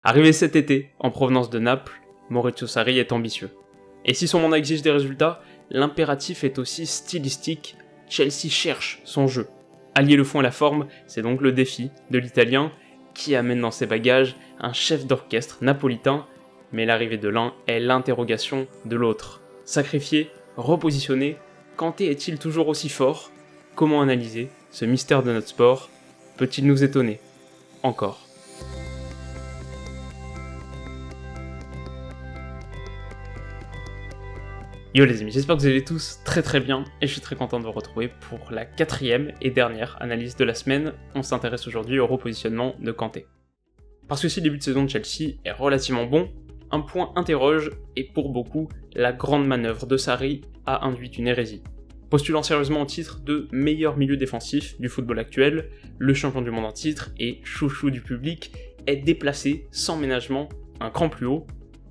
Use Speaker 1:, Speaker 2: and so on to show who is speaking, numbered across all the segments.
Speaker 1: Arrivé cet été, en provenance de Naples, Maurizio Sarri est ambitieux. Et si son mandat exige des résultats, l'impératif est aussi stylistique, Chelsea cherche son jeu. Allier le fond et la forme, c'est donc le défi de l'Italien, qui amène dans ses bagages un chef d'orchestre napolitain, mais l'arrivée de l'un est l'interrogation de l'autre. Sacrifié, repositionné, Kanté est-il toujours aussi fort ? Comment analyser ce mystère de notre sport ? Peut-il nous étonner ? Encore. Yo les amis, j'espère que vous allez tous très bien et je suis très content de vous retrouver pour la 4e et dernière analyse de la semaine. On s'intéresse aujourd'hui au repositionnement de Kanté. Parce que si le début de saison de Chelsea est relativement bon, un point interroge et pour beaucoup, la grande manœuvre de Sarri a induit une hérésie. Postulant sérieusement au titre de meilleur milieu défensif du football actuel, le champion du monde en titre et chouchou du public est déplacé sans ménagement un cran plus haut.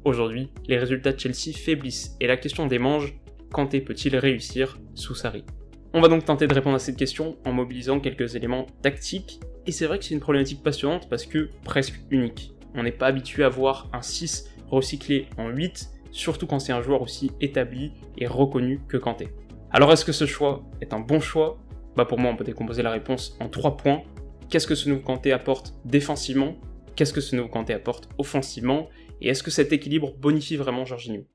Speaker 1: Aujourd'hui, les résultats de Chelsea faiblissent et la question démange, Kanté peut-il réussir sous Sarri ? On va donc tenter de répondre à cette question en mobilisant quelques éléments tactiques, et c'est vrai que c'est une problématique passionnante parce que presque unique. On n'est pas habitué à voir un 6 recyclé en 8, surtout quand c'est un joueur aussi établi et reconnu que Kanté. Alors est-ce que ce choix est un bon choix ? Pour moi on peut décomposer la réponse en 3 points. Qu'est-ce que ce nouveau Kanté apporte défensivement ? Qu'est-ce que ce nouveau Kanté apporte offensivement ? Et est-ce que cet équilibre bonifie vraiment Jorginho ?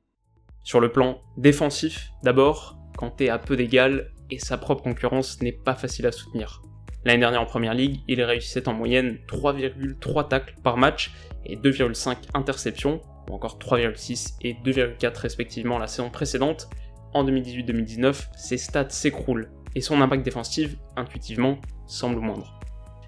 Speaker 1: Sur le plan défensif, d'abord, Kanté a peu d'égal et sa propre concurrence n'est pas facile à soutenir. L'année dernière en Première Ligue, il réussissait en moyenne 3,3 tacles par match et 2,5 interceptions, ou encore 3,6 et 2,4 respectivement la saison précédente. En 2018-2019, ses stats s'écroulent et son impact défensif, intuitivement, semble moindre.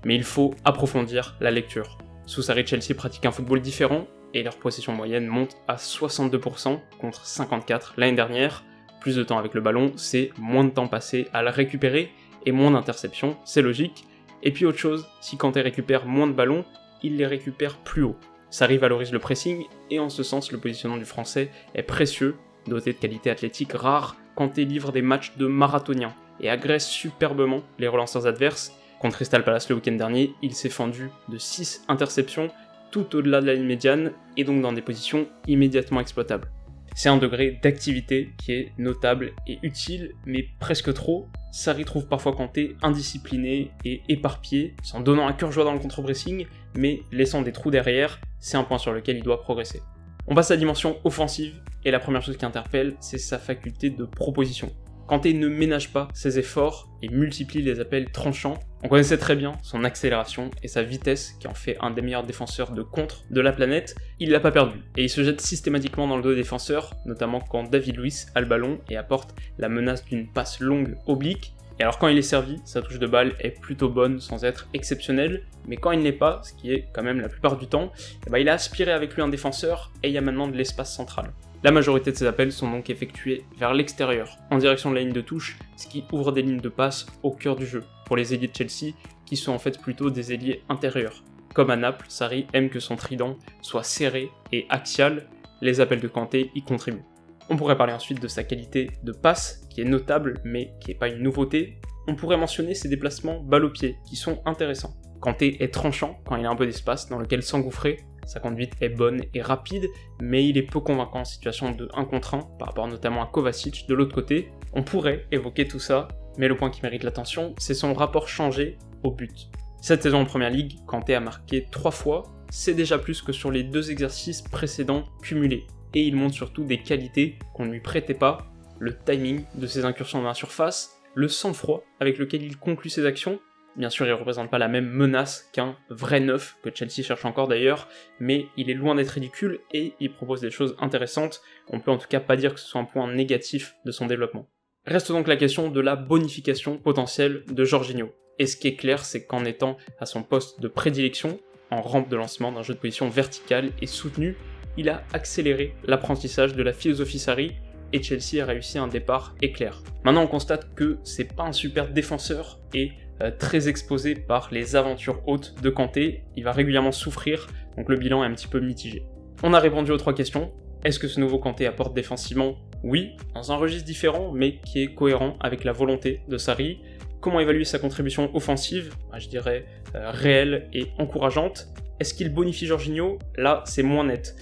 Speaker 1: Mais il faut approfondir la lecture. Sous Sarri, Chelsea pratique un football différent et leur possession moyenne monte à 62% contre 54% l'année dernière. Plus de temps avec le ballon, c'est moins de temps passé à le récupérer et moins d'interceptions, c'est logique. Et puis autre chose, si Kanté récupère moins de ballons, il les récupère plus haut. Sarri valorise le pressing et en ce sens le positionnement du français est précieux. Doté de qualités athlétiques rares, Kanté livre des matchs de marathonien et agresse superbement les relanceurs adverses. Contre Crystal Palace le week-end dernier, il s'est fendu de 6 interceptions tout au-delà de la ligne médiane et donc dans des positions immédiatement exploitables. C'est un degré d'activité qui est notable et utile, mais presque trop. Sarri trouve parfois Kanté indiscipliné et éparpillé, s'en donnant à cœur joie dans le contre-pressing, mais laissant des trous derrière, c'est un point sur lequel il doit progresser. On passe à la dimension offensive, et la première chose qui interpelle, c'est sa faculté de proposition. Kanté ne ménage pas ses efforts et multiplie les appels tranchants. On connaissait très bien son accélération et sa vitesse qui en fait un des meilleurs défenseurs de contre de la planète. Il l'a pas perdu et il se jette systématiquement dans le dos des défenseurs, notamment quand David Luiz a le ballon et apporte la menace d'une passe longue oblique. Et alors quand il est servi, sa touche de balle est plutôt bonne sans être exceptionnelle, mais quand il ne l'est pas, ce qui est quand même la plupart du temps, il a aspiré avec lui un défenseur et il y a maintenant de l'espace central. La majorité de ces appels sont donc effectués vers l'extérieur, en direction de la ligne de touche, ce qui ouvre des lignes de passe au cœur du jeu, pour les ailiers de Chelsea, qui sont en fait plutôt des ailiers intérieurs. Comme à Naples, Sarri aime que son trident soit serré et axial, les appels de Kanté y contribuent. On pourrait parler ensuite de sa qualité de passe, qui est notable, mais qui n'est pas une nouveauté. On pourrait mentionner ses déplacements balle au pied, qui sont intéressants. Kanté est tranchant quand il a un peu d'espace dans lequel s'engouffrer. Sa conduite est bonne et rapide, mais il est peu convaincant en situation de 1 contre 1, par rapport notamment à Kovacic de l'autre côté. On pourrait évoquer tout ça, mais le point qui mérite l'attention, c'est son rapport changé au but. Cette saison en Première Ligue, Kanté a marqué 3 fois, c'est déjà plus que sur les 2 exercices précédents cumulés. Et il montre surtout des qualités qu'on ne lui prêtait pas, le timing de ses incursions dans la surface, le sang-froid avec lequel il conclut ses actions. Bien sûr, il ne représente pas la même menace qu'un vrai neuf, que Chelsea cherche encore d'ailleurs, mais il est loin d'être ridicule et il propose des choses intéressantes. On peut en tout cas pas dire que ce soit un point négatif de son développement. Reste donc la question de la bonification potentielle de Jorginho. Et ce qui est clair, c'est qu'en étant à son poste de prédilection, en rampe de lancement d'un jeu de position verticale et soutenu, il a accéléré l'apprentissage de la philosophie Sarri et Chelsea a réussi un départ éclair. Maintenant, on constate que c'est pas un super défenseur et très exposé par les aventures hautes de Kanté. Il va régulièrement souffrir, donc le bilan est un petit peu mitigé. On a répondu aux 3 questions. Est-ce que ce nouveau Kanté apporte défensivement ? Oui, dans un registre différent, mais qui est cohérent avec la volonté de Sarri. Comment évaluer sa contribution offensive ? Je dirais réelle et encourageante. Est-ce qu'il bonifie Jorginho? Là, c'est moins net.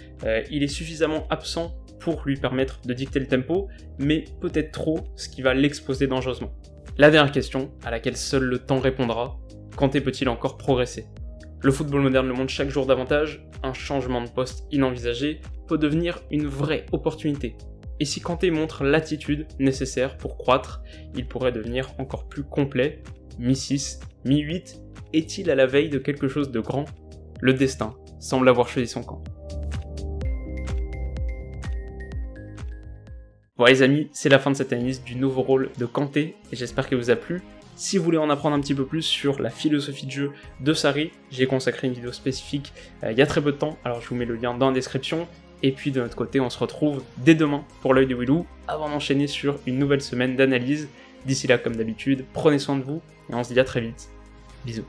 Speaker 1: Il est suffisamment absent pour lui permettre de dicter le tempo, mais peut-être trop, ce qui va l'exposer dangereusement. La dernière question, à laquelle seul le temps répondra, Kanté peut-il encore progresser? Le football moderne le montre chaque jour davantage, un changement de poste inenvisagé peut devenir une vraie opportunité. Et si Kanté montre l'attitude nécessaire pour croître, il pourrait devenir encore plus complet. Mi-6, mi-8, est-il à la veille de quelque chose de grand? Le destin semble avoir choisi son camp. Voilà les amis, c'est la fin de cette analyse du nouveau rôle de Kanté, et j'espère qu'elle vous a plu. Si vous voulez en apprendre un petit peu plus sur la philosophie de jeu de Sarri, j'ai consacré une vidéo spécifique il y a très peu de temps, alors je vous mets le lien dans la description. Et puis de notre côté, on se retrouve dès demain pour l'œil de Willou, avant d'enchaîner sur une nouvelle semaine d'analyse. D'ici là, comme d'habitude, prenez soin de vous, et on se dit à très vite. Bisous.